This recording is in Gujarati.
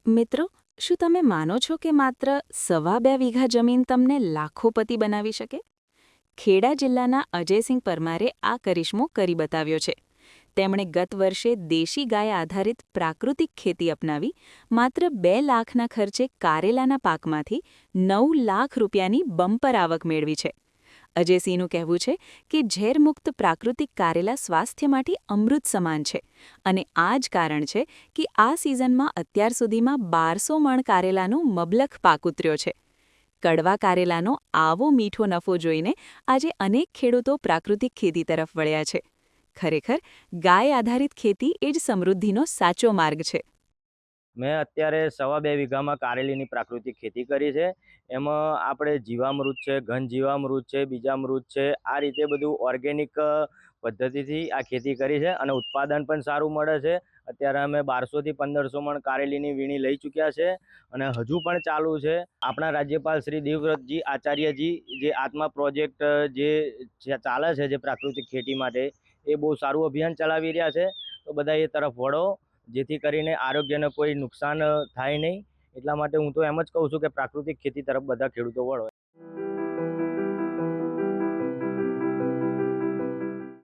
મિત્રો, શું તમે માનો છો કે માત્ર 2.25 વીઘા જમીન તમને લાખોપતિ બનાવી શકે? ખેડા જિલ્લાના અજયસિંહ પરમારે આ કરિશ્મો કરી બતાવ્યો છે. તેમણે ગત વર્ષે દેશી ગાય આધારિત પ્રાકૃતિક ખેતી અપનાવી માત્ર 2 લાખના ખર્ચે કારેલાના પાકમાંથી 9 લાખ રૂપિયાની બમ્પર આવક મેળવી છે. અજયસિંહનું કહેવું છે કે ઝેરમુક્ત પ્રાકૃતિક કારેલા સ્વાસ્થ્ય માટે અમૃત સમાન છે અને આ જ કારણ છે કે આ સિઝનમાં અત્યાર સુધીમાં 1200 મણ કારેલાનું મબલખ પાક ઉતર્યો છે. કડવા કારેલાનો આવો મીઠો નફો જોઈને આજે અનેક ખેડૂતો પ્રાકૃતિક ખેતી તરફ વળ્યા છે. ખરેખર, ગાય આધારિત ખેતી એ જ સમૃદ્ધિનો સાચો માર્ગ છે. મેં અત્યારે 2.25 વીઘામાં કારેલીની પ્રાકૃતિક ખેતી કરી છે. એમાં આપણે જીવામૃત છે, ઘન જીવામૃત છે, બીજામૃત છે, આ રીતે બધું ઓર્ગેનિક પદ્ધતિથી આ ખેતી કરી છે અને ઉત્પાદન પણ સારું મળે છે. અત્યારે અમે 1200 થી 1500 મણ કારેલીની વીણી લઈ ચૂક્યા છે અને હજુ પણ ચાલુ છે. આપણા રાજ્યપાલ શ્રી દેવવ્રતજી આચાર્યજી જે આત્મા પ્રોજેક્ટ જે ચાલે છે જે પ્રાકૃતિક ખેતી માટે, એ બહુ સારું અભિયાન ચલાવી રહ્યા છે. તો બધા એ તરફ વળો, જેથી કરીને આરોગ્યને કોઈ નુકસાન થાય નહીં. એટલા માટે હું તો એમ જ કહું છું કે પ્રાકૃતિક ખેતી તરફ બધા ખેડૂતો વળો.